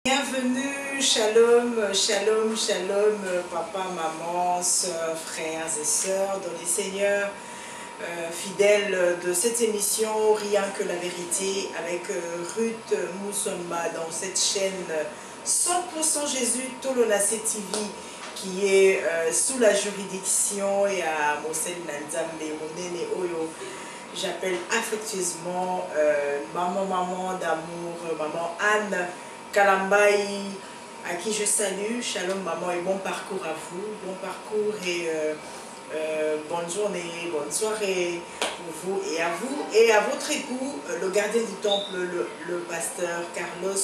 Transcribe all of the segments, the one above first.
Bienvenue, shalom, shalom, shalom, papa, maman, soeurs, frères et sœurs, dans les seigneurs fidèles de cette émission Rien que la vérité avec Ruth Moussomba dans cette chaîne 100% Jésus Tolonase TV qui est sous la juridiction et à Mosel Nanzambe Monene Oyo. J'appelle affectueusement maman d'amour, maman Anne Kalambaï, à qui je salue. Shalom maman et bon parcours à vous. Bon parcours et bonne journée, bonne soirée pour vous et à votre époux, le gardien du temple, le pasteur Carlos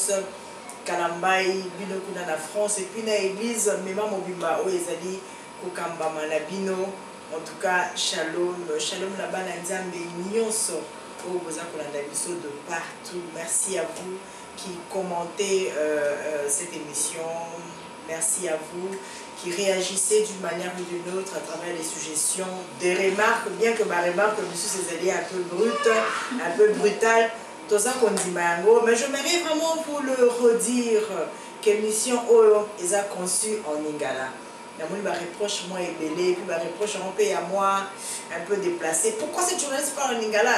Kalambaï, Bino Kuna na France et puis na église Mema Mobimba Oezali Kokamba Malabino. En tout cas, shalom, shalom là-bas, Nzambe, Nyonso, au Bozakolanda Biso de partout. Merci à vous qui commentez cette émission. Merci à vous qui réagissez d'une manière ou d'une autre à travers les suggestions, des remarques, bien que ma remarque, monsieur Césalie, est un peu brute, un peu brutale, tout ça qu'on dit mango, mais je m'aimerais vraiment vous le redire que l'émission est conçue en Lingala. Il m'a reproche moi et belé, puis il m'a reproche un peu à moi, un peu déplacé. Pourquoi cette journaliste parle en Lingala?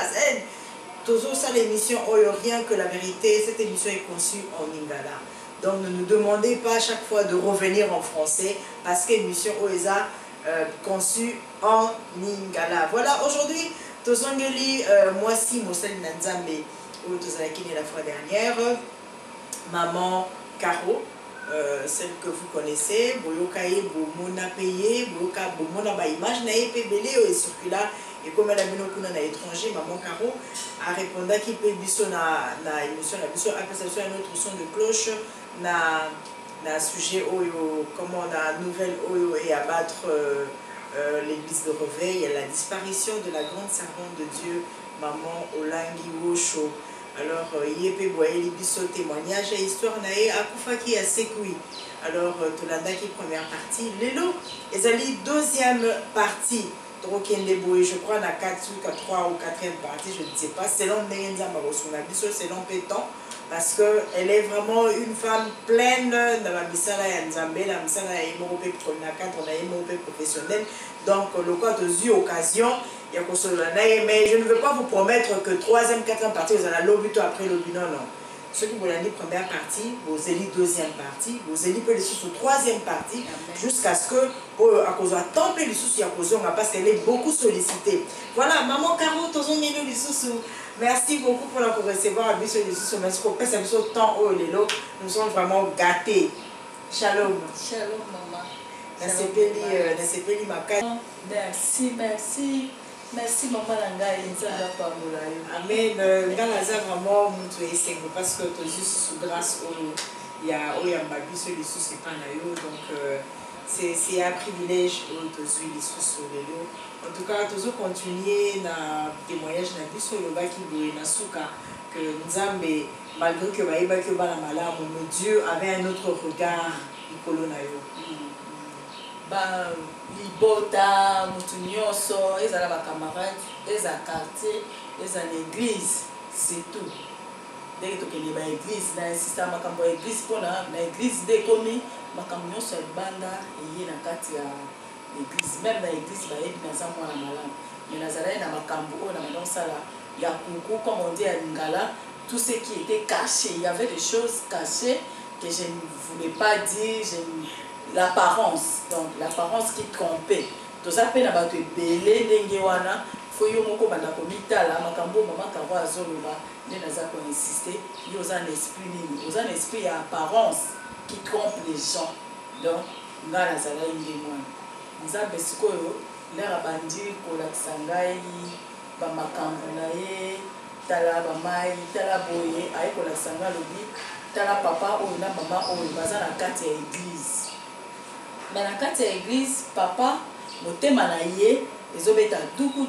Toujours ça l'émission Rien que la vérité, cette émission est conçue en Lingala. Donc ne nous demandez pas à chaque fois de revenir en français parce que l'émission Oeza conçue en Lingala. Voilà, aujourd'hui, Tozongeli, moi si Mosel Nanzambe, où Tozalakine la fois dernière, maman Caro. Celle que vous connaissez, Boyokaye, Bomona payé, Boyoka, Bomona ba image, naïe belé et circula, et comme elle a mis au na étranger, maman Caro a répondu qu'il peut biso na émission, na biso après ça un autre son de cloche, na sujet oyo, comment on a nouvelle oyo et abattre l'église de réveil, la disparition de la grande servante de Dieu, maman Olangi Wosho. Alors, Yépe Boye, biso témoignage et histoire nae Akufaki à Sekoui. Alors, Tolanda qui première partie. Lelo, Ezali deuxième partie. Trokende Boye, je crois, na 4 ou 3 ou 4e partie, je ne sais pas. Selon Nenza Marosuna biso, selon Pétan. Parce qu'elle est vraiment une femme pleine dans la misala ya Nzambe, la misala ya Imorope na 4, on a Imorope professionnel. Donc, le cas de eu occasion. Mais je ne veux pas vous promettre que 3e, 4e partie, vous allez l'obut après l'obut. Non, non. Ceux qui vous l'ont dit première partie, vous allez deuxième partie, vous allez les sous 3e partie, jusqu'à ce que, à cause de temps, les sous parce qu'elle est beaucoup sollicitée. Voilà, maman Caro, les sous. Merci beaucoup pour la recevoir à Bissou les sous. Merci pour passer le temps au Lélo. Nous sommes vraiment gâtés. Shalom. Shalom, maman. Merci, merci, merci. Merci maman Langai, amen. Ngalaza vraiment mutu esengo parce que tu es sous grâce il y a Oyambabi sur les sous donc c'est un privilège de suivre les sous en tout cas toujours continuer na témoignage na biso le baki de na suka que Nzambe malgré que baïba que bala malamu Dieu avait un autre regard ikolo na yo. Ba libota mutu nyonso ezala ba camarades eza quartier eza l'église c'est tout dès que tokende ba église na insista makambo ya église pona na église de komi makambo nyonso ya banda eye na kati ya église même na église ba yebi na za mwana malamu mais nazala na makambo o na manosala ya kuku comme on dit à Lingala tout ce qui était caché il y avait des choses cachées que je ne voulais pas dire l'apparence, donc l'apparence qui trompait. Tout ça, peine à battre belé, dengewana, faut y moko banda komita la makambo maman Caro azoloba, ne naza ko insister, yo za un esprit nini, yo za un esprit ya apparence qui trompe les gens. Donc, nga nazala indemwana. Nzambe sikoyo, lera bandi ko laksangai ba makambo na ye, tala ba mai, tala boye, ay ko laksanga lobi, tala papa o na maman o baza na kati ya église. Mais na kati ya église papa motema na ye ezobeta duku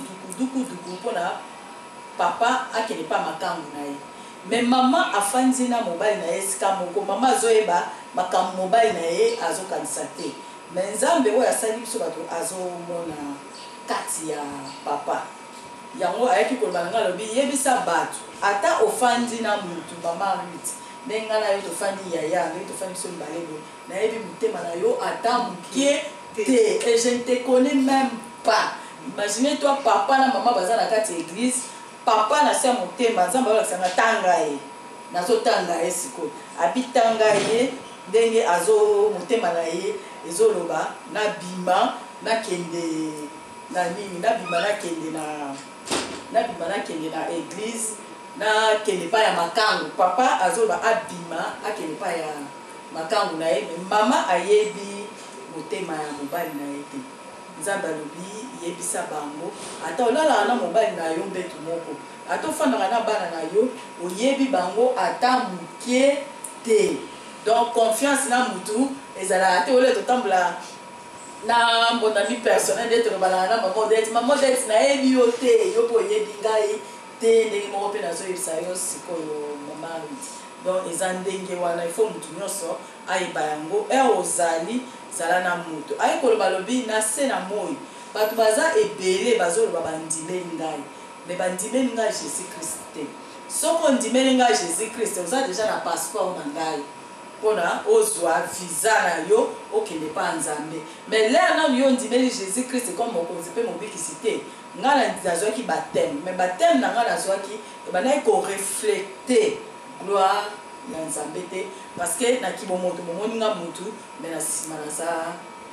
mpona papa akende pa makambo na ye mais maman afandi na mobali na ye esika moko mama azoyeba makambo mobali na ye azokanisa te mais Nzambe oyo asali biso bato azomona kati ya papa yango ayaki koloba na nga alobi yebisa bato ata ofandi na mutu mama Ruth ndengana yo tofandi yaya yo tofandi so mbalebo nayebi mutema na yo ata mukie te et je ne te connais même pas. Imaginez toi papa na maman baza na kati église papa na se mutema nzamba balakisanga tanga ye nazo tanga ye siko abitanga ye ndenge azo mutema na ye ezoloba na bima na kende na nini na bima na kende na église na kende pa ya makangu papa azoloba abima akende pa ya makangu na ye mama ayebi motema ya mobali na ye te nzambe alobi yebisa bango ata olalaka na mobali na yo mbetu moko ata ofandaka na bana na yo oyebi bango ata mokie te. Donc confiance na mutu ezalaka te ole totambola na mbonami personnel nde tolobalaka na mama det nayebi yo te yo mpo oyebi ngai te ndenge moko mpe nazoyebisa yo sikoyo mama. Donc eza ndenge wana ifo mutu nyonso ayeba yango ozali zala na mutu aye koloba lobi na se na moi bato baza ebele bazoloba bandimeli ngai me bandimeli ngai Jésus Christ te. Soko ondimeli ngai Jésus Christ oza deja na passeport na ngai mpona ozwa visa na yo okende pa nzambe. Mais lere nanu yo ondimeli Jésus Christ comme mokonzi mpe mobikisi te ngai nazwaki bateme mais bateme na ngai nazwaki ebandaki koreflecte gloire ya nzambe te parce que na kibomoto momoni nga mutu mais na nsima naza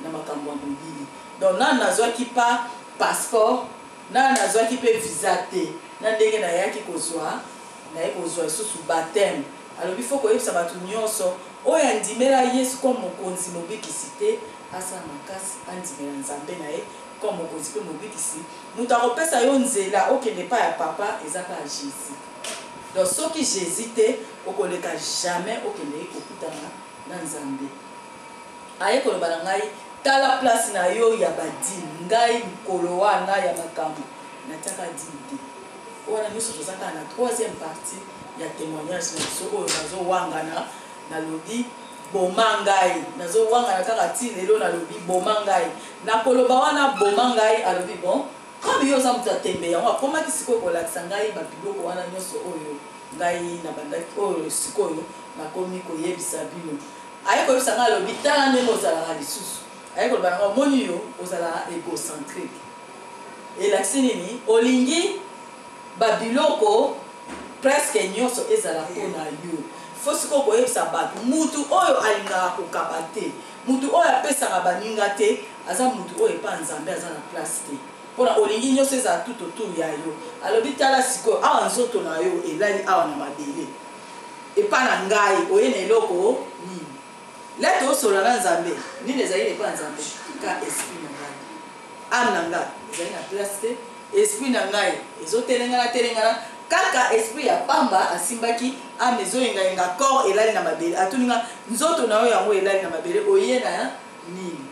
na makambo ya mobili. Donc nani nazwaki pa passeport nani nazwaki mpe visa te na ndenge nayaki kozwa lisusu bateme. alobi fo koyebisa bato nyonso oyo andimela Yesu comme mokonzi mobikisi te asala makasi andimela nzambe na ye comme mokonzi mpe mobikisi moto akopesa yo nzela okende pa ya papa eza ka Jésus. Donc soki Jésus te okoleka jamais okende kokutana na nzambe. aye koloba na ngai tala place na yo ya badini ngai mokolo wana ya makambo natiaka dini te. wana nyonso tozaka na troisième partie ya témoignage na biso oyo nazowangana nalobi boma ngai nazowangana kaka ti lelo nalobi boma ngai nakoloba wana boma ngai alobi bon comme yo oza moto atembe yango akomaki sikoyo kolakisa ngai babiloko wana nyonso oyo ngai na bandaki oyo sikoyo nakomi koyebisa bino. aye koyebisa ngai alobi tala ndenge ozalaka lisusu aye koloba nanga omoni yo ozalaka égocentrique elakisi nini olingi babiloko presque nyonso ezala mpona yo. Fo sikoyo koyebisa bato mutu oyo alingaka kokaba te mutu oyo apesaka baninga te aza mutu oyo epa nzambe aza na place te mpona olingi nyonso ezala tuto tu ya yo. alobi tala sikoyo awa nzoto na yo elali awa na mabele epa na ngai oye na eloko nini lete osola na nzambe nini ezali epa nzambe ka esprit na ngai ame na ngai ezali na place te esprit na ngai ezotelengana kaka esprit ya pamba asimbaki ame ezoyengayenga corps elali na mabele atuninga nzoto na yo yango elali na mabele oye na nini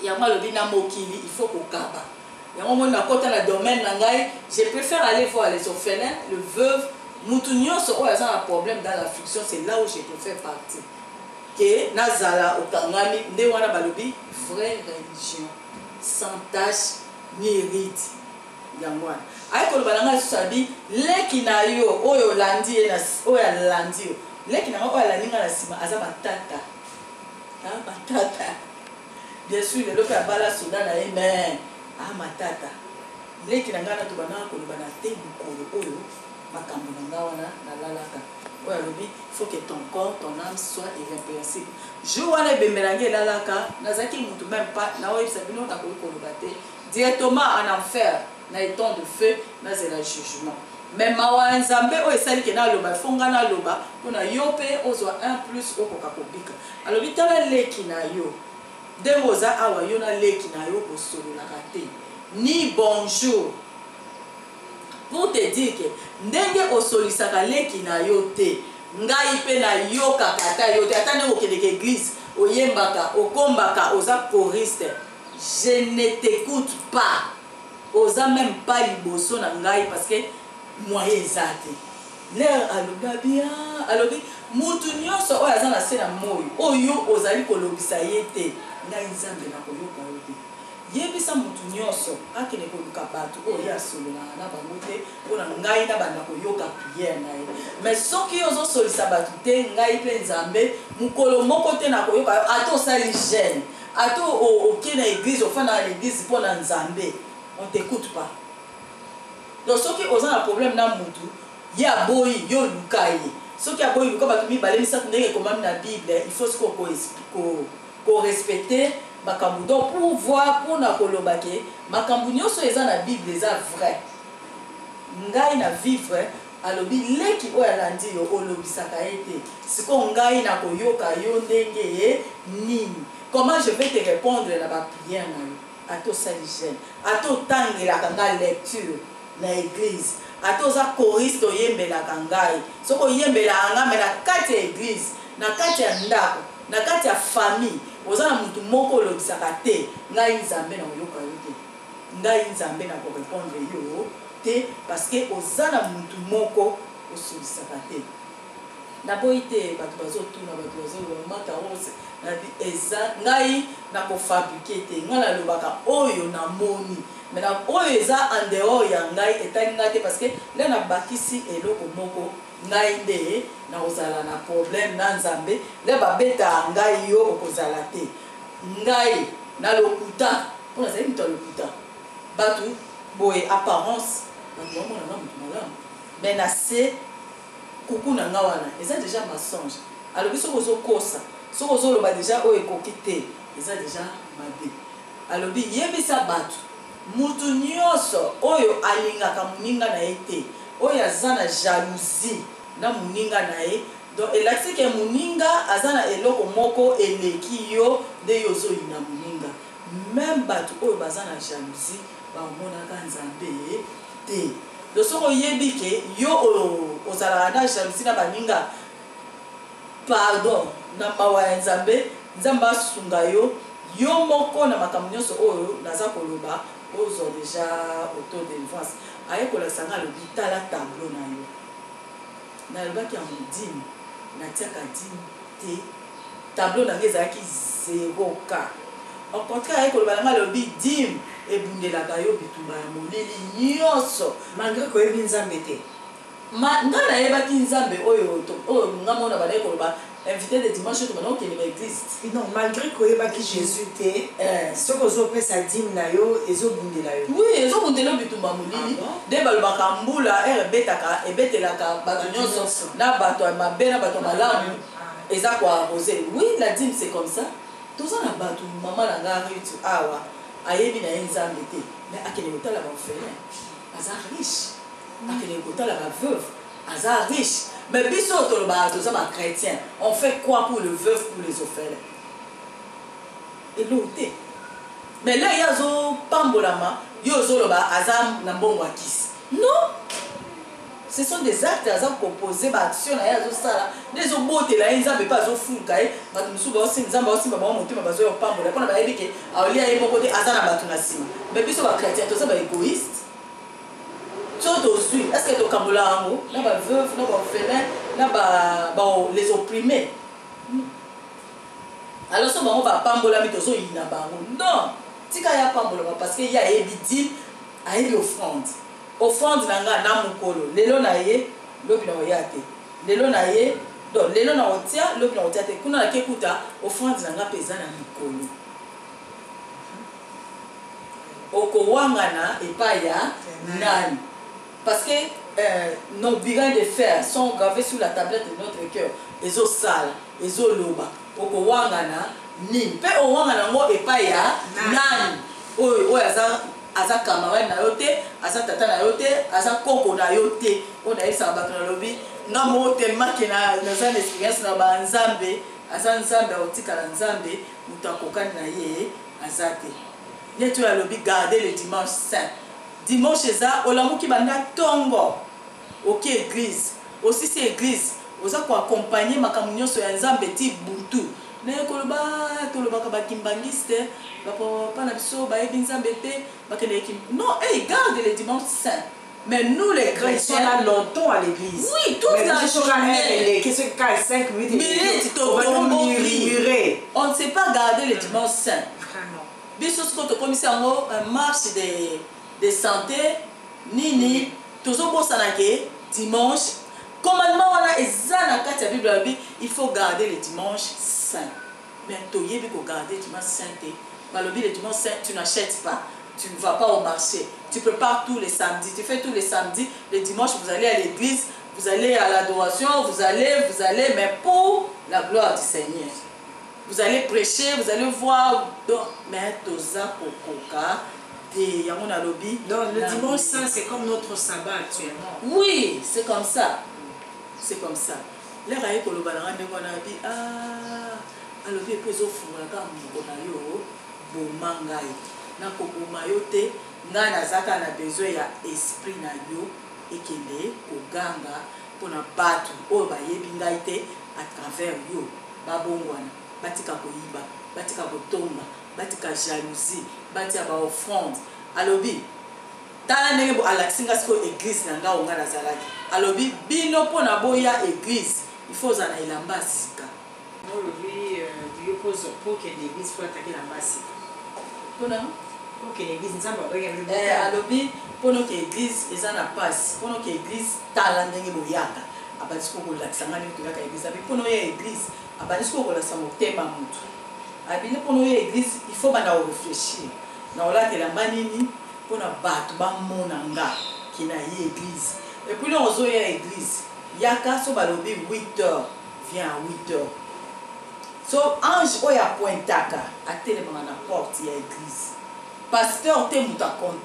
yango alobi na mokili il faut kokaba yango moni nakota na domaine na ngai je préfère aller voir les orphelins le veuve mutu nyonso oyo aza na problème dans l'affliction c'est là où je préfère partir ke nazala okangami nde wana balobi vraie religion sans tache ni rite yango wana aye koloba na ngai lisusu abi leki na yo oyo olandi ye oyo alandi yo leki na ngai oyo alandi ngai na nsima aza matata bien sûr lelo mpe abala soda na ye mais matata leki na ngai na tobanaka koloba na te mokolo oyo makambo na ngai wana nalalaka oyo alobi faut que ton corps ton âme soit irrépressible jour wana ebembelangi elalaka nazalaki mutu même pas naoyebisa bino nakoki koloba te directement en enfer na étant de feu nazela jugement mais mawa nzambe oyo esali ke naloba fonga naloba mpona yo mpe ozwa 1+ okoka kobika. alobi tala leki na yo ndenge oza awa yo na leki na yo kosololaka te ni bonjour pour te dire que ndenge osolisaka leki na yo te ngai mpe na yokaka ata yo te ata ndenge okendeka église oyembaka okombaka oza choriste je ne t'écoute pas oza même pas liboso na ngai parce que moyen eza te lere alobi bien alobi mutu nyonso oyo aza na se na moi oyo ozali kolobisa ye te ngai nzambe na koyoka yo te yebisa mutu nyonso akende koluka bato oyo ya sololanga na bango te mpona ngai na banda koyoka priere na ye. Mais soki ozosolisa bato te ngai mpe nzambe mokolo moko te na koyoka yo ata osali gene ata oke na église ofanda na l'église mpo na nzambe on t'écoute pas. Donc soki oza na problème na mutu ye aboyi yo luka ye soki aboyi luka bato mibale misato ndenge ekomami na bible il faut korespecte makambo donc pour voir mpona koloba ke makambo nyonso eza na bible eza vrai. Ngai na vivre alobi leki oyo alandi yo olobisaka ye te sikoyo ngai na koyoka yo ndenge nini. Comment je vais te répondre na baprière na yo ata osali gene ata otangelaka ngai lecture na église ata oza choriste oyembelaka ngai soki oyembelaka ngai me na kati ya église na kati ya ndako na kati ya famille oza na mutu moko olobisaka te ngai nzambe na koyoka yo te ngai nzambe na korépondre yo te parce que oza na mutu moko osolisaka te. Naboyi te bato bazotuna bato bazolomaka ose eza ngai na kofabrike te ngai nalobaka oyo namoni mais na oyo eza en dehors ya ngai etali ngai te parce que le nabakisi eloko moko ngai nde na kozala na problème na nzambe le babeta ngai yo okozala te ngai na lokuta mpona ezali mutu ya lokuta bato boye apparence bato bamona nga mutu malamu mais na se kuku na nga wana eza déjà mensonge alobi soki ozokosa soki ozoloba déjà oyo ekoki te eza déjà mabe. Alobi yebisa bato mutu nyonso oyo alingaka moninga na ye te oyo aza na jalousie na moninga na ye donc elakisi ke moninga aza na eloko moko eleki yo nde yo ozoyina moninga. Même bato oyo baza na jalousie bamonaka nzambe te. Donc soki oyebi ke yo ozalaka na jalousie na baninga pardon na mawa ya nzambe nzambe asunga yo yo moko na makambo nyonso oyo naza koloba ozwa déjà auto délivrance aye kolakisa nga alobi tala tableau na yo nalobaki ya modime natiaka dime te tableau na nga ezalaki 0 cas au contraire aye koloba na nga alobi dime ebundelaka yo bitumba ya molili nyonso malgré koyebi nzambe te nga nayebaki nzambe oyo nga mona banaye koloba invité de dimanche to bana okende ba église non malgré koyebaki Jésus te soki ozopesa dime na yo ezobundela yo oui ezobundela bitumba molili nde balobaka mbula ebetelaka bato nyonso na bato ya mabe na bato malamu eza koarrose. Oui la dime c'est comme ça toza na bato mama na nga Ruth awa ayebi na ye nzambe te mais akende kotala baorphelin aza riche akende kotala baveuve aza riche. Mais biso tolobaka toza bachrétien on fait quoi pour le veuf pour les orphelins elote mais là ye azopambolama yo ozoloba aza na mbongo ya kisi non ce sont des actes aza composé baaction na ye azosala nde ezobotela ye nzambe mpe azofuluka ye bato mosusu nzambe aosimba bango motema bazoya kopambola mpona bayebi ke aolia ye moko te aza na bato na nsima. Mais biso bachrétien toza baégoïste so tozwi est-ce que tokambola yango na baveuve na baorphelin na les opprimés alors so bango bapambolami tozoyina bango non tika ya pambolama parce que ye ayebi dime ayebi offrande na nga na mokolo lelo na ye lobi na oya te lelo na ye donc lelo na otia lobi na otia te kuna nake kuta offrande na nga mpe eza na mikolo okowangana epai ya nani parce que nos biens de fer sont gravés sur la tablette de notre cœur ezosala ezoloba okowangana nini mpe owangana yango epai ya nani oyo aza camarade na yo te aza tata na yo te aza koko na yo te oyo nayebisaka bato nalobi nga moko telemaki naza na expérience na banzambe aza nzambe aotikala nzambe moto akokani na ye aza te ye to yalobi garder le dimanche saint dimanche eza olamuki banda tongo oke église osisi église oza koaccompagne makambo nyonso ya nzambe ti butu naye koloba tolobaka bakimbangiste bapapa na biso bayebi nzambe te bakende non garde le dimanche saint. Mais nous les chrétiens, on a longtemps à l'église. Oui, toute la journée. Qu'est-ce que 5 minutes on ne sait pas garder le dimanche saint. biso siko tokomisi yango marche de santé nini tozobosana ke dimanche commandement wana eza na kati ya Bible alobi il faut garder le dimanche saint. Mais toyebi ko garder dimanche saint te. Balobi le dimanche saint tu n'achètes pas, tu ne vas pas au marché, tu prépares tous les samedis, tu fais tous les samedis, le dimanche vous allez à l'église, vous allez à l'adoration, vous allez, mais pour la gloire du Seigneur. Vous allez prêcher, vous allez voir, mais toza kokoka de yamona lobby. Donc le dimanche saint c'est comme notre sabbat actuellement. Oui, c'est comme ça. C'est comme ça. Les raïs ko lobalanga ndeko na bi alobi epezo funga ka moko na yo bomangai na ko bomayote nga nazaka na besoin ya esprit na yo ekende koganga pona batu oyo bayebi ngai te à travers yo babongwana batika koyiba batika kotomba batika jalousie batia ba offrande alobi tala ndenge bo alaksinga siko église na nga onga nazalaki alobi bino pona boya église il faut za na elamba sika olobi tu pose pour que l'église soit attaquée la masse pona pour que l'église nzamba oyebi alobi pona que église eza na passe pona que église tala ndenge boyaka abandisi kokolakisa nga ndenge toyaka église abi pona oya église abandisi kokolakisa motema mutu abine pona oya église il faut banda orefléchir na olakelamba nini pona bato bamona nga ki na ye église et puis là ozoya église yaka so balobi 8h viens à 8h so ange oyo apointaka atelemaka na porte ya église pasteur te moto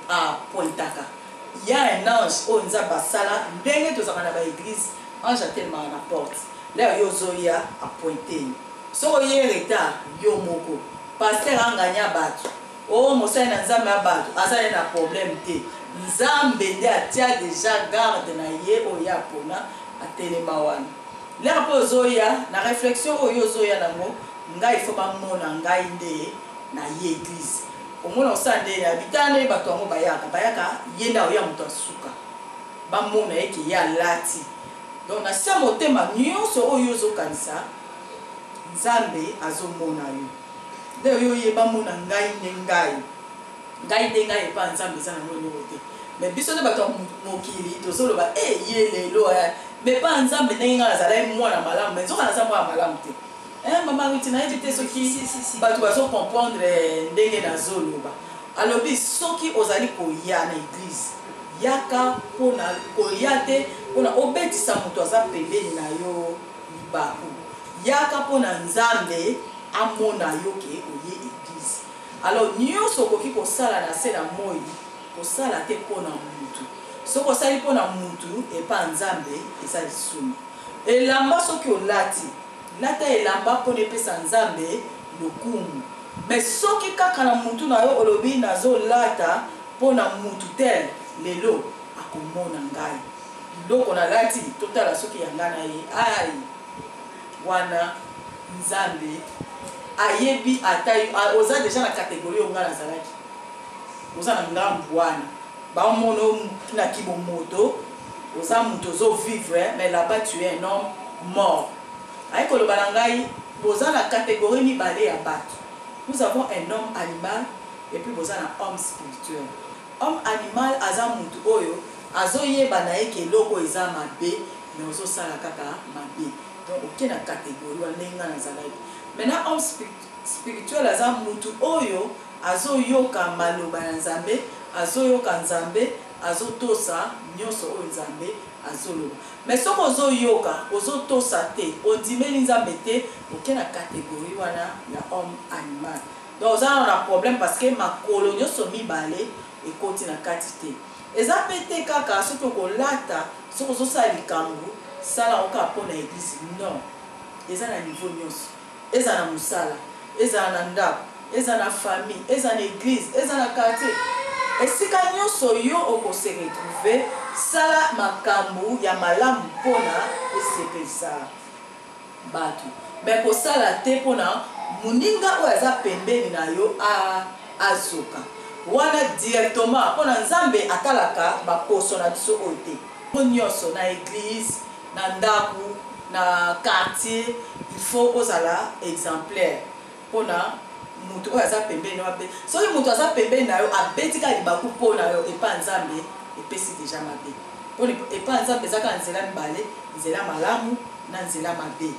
apointaka ya un ange oyo nzambe basala ndenge tozalaka na baéglise ange atelemaka na porte leo yo ozoya apointe soko ye retard yo moko pasteur anganya bato o mosali na nzambe ya bato azali na problème te nzambe nde atia déjà garde na ye oyo apona atelema wana lero mpo ozoya na réflexion oyo ozoya nango ngai ifo bamona ngai nde na ye église omona osala nde abitana nde bato yango bayaka ye nde oya moto asuka bamona eke ye alati donc na se motema nyonso oyo ozokanisa nzambe azomona yo nde oyo oyeba mona ngai nde ngai epa nzambe eza nango nyongo te mais biso nde bato ya mokili tozoloba ye lelo mais pa nzambe ndenge nga nazalaki mwana malamu mais nzoka naza mwana malamu te mama riti nayebi te soki bato bazocomprendre ndenge nazoloba alobi soki ozali koya na église yaka mpona koya te mpona obetisa moto aza pembeni na yo libaku yaka mpona nzambe amona yo ke oye église alors nyonso okoki kosala na se na moi kosala te mpona mutu soki osali mpona mutu epa nzambe eza lisumu elamba soki olati lata elamba mpona epesa nzambe lokumu mais soki kaka na mutu na yo olobi nazolata mpona mutu tel lelo akomona ngai biloko nalati totala soki yanga na ye ai wana nzambe ayebi ata oza deja na catégorie oyo nga nazalaki oza na ngambu wana baomona na kibomoto oza moto ozovivre mais là-bas tu es un homme mort ayi koloba na ngai boza na catégorie mibale ya bato nous avons un homme animal et puis boza na homme spirituel homme animal aza moto oyo azoyeba na ye ke eloko eza mabe mais ozosala kaka mabe donc oke na catégorie wana ndenge nga nazalaki maintenant homme spirituel aza moto oyo azoyoka maloba ya nzambe azoyoka nzambe azotosa nyonso oyo nzambe azoloba mais soki ozoyoka ozotosa te ondimeli nzambe te oke na catégorie wana ya homme animal donc oza na problème parce que makolo nyonso mibale ekoti na kati te eza mpe te kaka soki okolata soki ozosala likambo sala oka mpona église non eza na niveau nyonso eza na mosala eza na ndako eza na famille eza na église eza na quartier esika nyonso yo okose retrouver sala makambo ya malamu mpona esepelisa bato mais kosala te mpona moninga oyo aza pembeni na yo azoka wana directement mpona nzambe atalaka baposo na biso oyo te nyonso na église na ndako na quartier il faut ozala exemplaire mpona mutu oyo aza pembeni na yo soki mutu aza pembeni na yo abeti kaka libaku mpo na yo epa nzambe epesi deja mabe mpo epa nzambe eza kaka nzela mibale nzela malamu na nzela mabe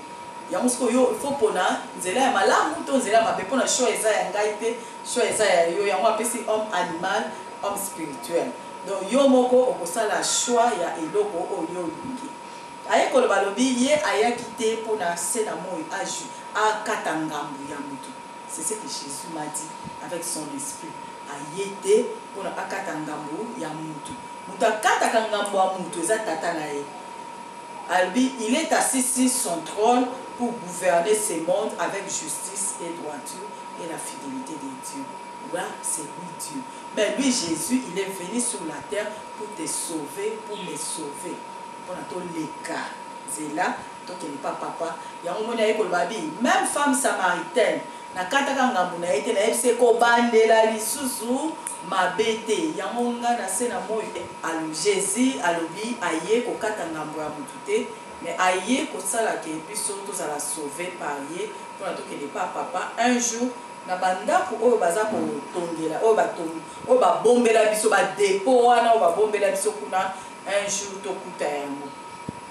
yango soki oyo ifo mpona nzela ya malamu to nzela mabe mpona choix eza ya ngai te choix eza ya yo yango apesi homme animal homme spirituel donc yo moko okosala choix ya eloko oyo olingi aye koloba lobi ye ayaki te mpona se na moi akata ngambu ya mutu. C'est ce que Jésus m'a dit avec son esprit. Ayete pour akata ngambu ya mutu. Mutu akata ngambu ya mutu eza tata na ye. Albi, il est assis sur son trône pour gouverner ce monde avec justice et droiture et la fidélité de Dieu. Là, c'est lui Dieu. Mais lui, Jésus, il est venu sur la terre pour te sauver, pour me sauver. Pour tous les cas. C'est là, donc il n'est pas papa. Il y a un moment où même femme samaritaine, na kataka ngambu na ete na epse ko bandela lisusu mabete ya monga na se na moyo alo Jésus alobi aye ko kata ngambu ya mutu te mais aye ko sala ke biso to sala sauver par ye pour to ke pas papa un jour na banda ko oyo baza ko tongela oyo batongi oyo ba bombela biso ba dépôt wana oyo ba bombela biso kuna un jour to kuta yango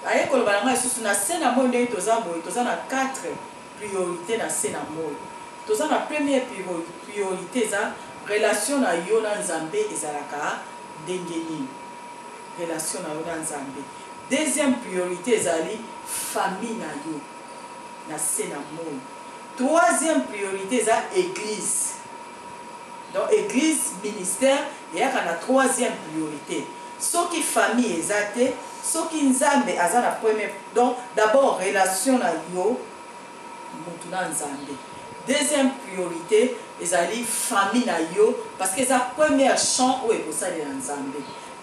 aye ko balanga lisusu na se na moyo ndenge toza boye toza na 4 priorités na se na moyo. Toza na première priorité za relation na yo na Nzambe ezalaka ndenge nini. Relation na yo na Nzambe. Deuxième priorité ezali famille na yo na se na moyo. Troisième priorité za église. Donc église ministère eyaka na troisième priorité. Soki famille ezate, soki Nzambe aza na première. Donc d'abord relation na yo mutu na Nzambe. Deuxième priorité, ezali famille na yo parce que la première champ où est posé en Nzambe.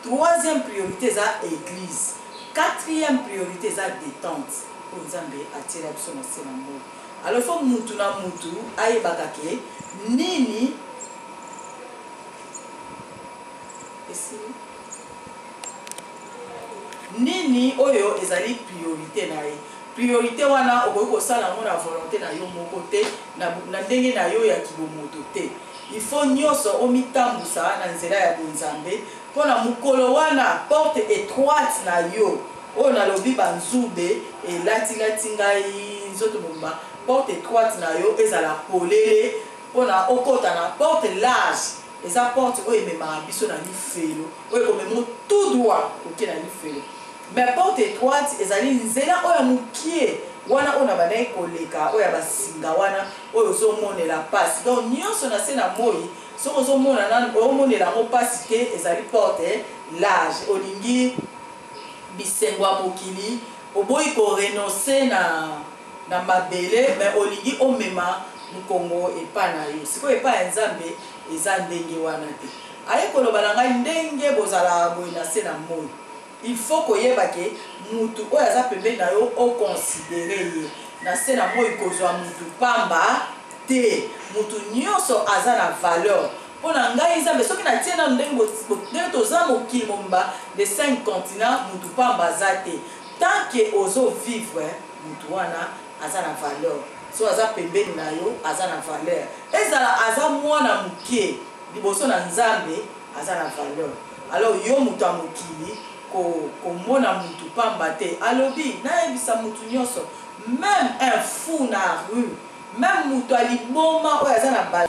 Troisième priorité, c'est l'église. Quatrième priorité, c'est détente. Pour Nzambe attirer absolument c'est l'amour. Alors il faut mutu na mutu aye bakake nini nini oyo ezali priorité na ye. Priorité wana okoki kosala yango na volonté na yo moko te na ndenge na yo ya kibomoto te. Il faut nyonso omitambusa na nzela ya bonzambe mpona mokolo wana porte étroite na yo oyo nalobi banzube elatilati ngai nzoto mobimba porte étroite na yo ezala polele mpona okota na porte large eza porte oyo ememaka biso na lifelo oyo ekomema tout droit oke na lifelo. Mais porte étroite ezali nzela oyo mukie wana ona banayi koleka oyo basinga wana oyo ozomonela pasi. Donc nyonso na se na moi soki ozomona nani omonela yango pasi te ezali porte large. Olingi bisengo ya mokili oboyi korenonce na mabele mais olingi omema mokongo epa na yo sikoyo epa ya Nzambe eza ndenge wana te. Aye koloba na ngai ndenge bozala boye na se na moi. Il faut koyeba ke mutu oyo aza pembeni na yo oconsidere ye na se na moi kozwa mutu pamba te mutu nyonso aza na valeur mpona ngai Nzambe soki natie na ndenge toza mokili mobimba de 5 continents mutu pamba aza te tant que ozovivre mutu wana aza na valeur so aza pembeni na yo aza na valeur ezala aza mwana moke liboso na Nzambe aza na valeur. Alors yo mutu ya mokili komona mutu pamba te alobi nayebisa mutu nyonso même un fou na rue même mutu aliboma oyo aza na bal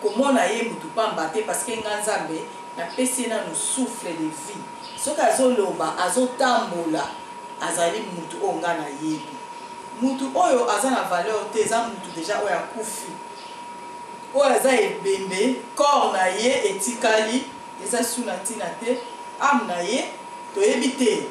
komona ye mutu pamba te parce que nga Nzambe napesi nanu souffle de vie soki azoloba azotambola azali mutu oyo nga nayebi. Mutu oyo aza na valeur te eza mutu deja oyo akufi oyo aza ebembe corps na ye etikali eza suna ntina te ame na ye toyebi te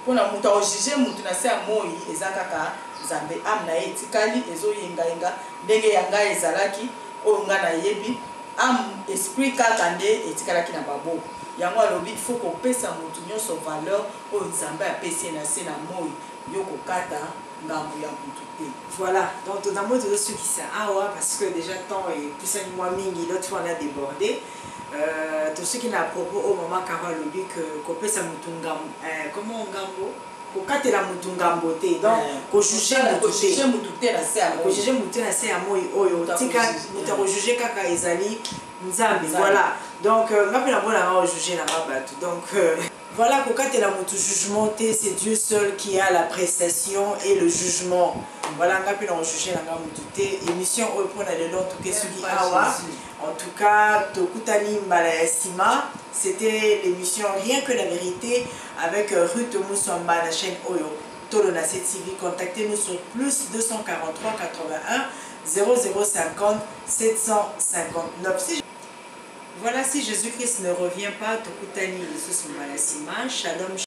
mpona mutu aojuge mutu na se ya moi eza kaka Nzambe ame na ye etikali ezoyengayenga ndenge ya ngai ezalaki oyo nga nayebi ame esprit kaka nde etikalaki na maboko yango alobi il faut kopesa mutu nyonso valeur oyo Nzambe apesi ye na se na moi yo kokata ngambu ya mutu te. Voilà, donc tout d'abord tout ce qui s'est parce que déjà temps et plus un mois mingi l'autre fois on a débordé. Tout ce qui n'a à propos au moment Carole dit que kopesa mutu ngambu comment ngambu kokatela mutu ngambo te donc kojuge mutu te kojuge mutu na se ya moi oyo tika mutu akojuge kaka ezali nzambe voilà donc nga mpe namona nga ojuge nanga bato donc voilà kokatela mutu jugement te c'est Dieu seul qui a la prestation et le jugement voilà nga mpe na ojuge nanga mutu te émission oyo mpona lelo toke soki awa en tout cas tokutani mbala ya nsima c'était l'émission Rien que la vérité avec Ruth Moussamba la chaîne Oyo Tolo na TV. Contactez-nous sur plus 243 81 0050 759. Voilà, si Jésus-Christ ne revient pas, Tokutani Shalom.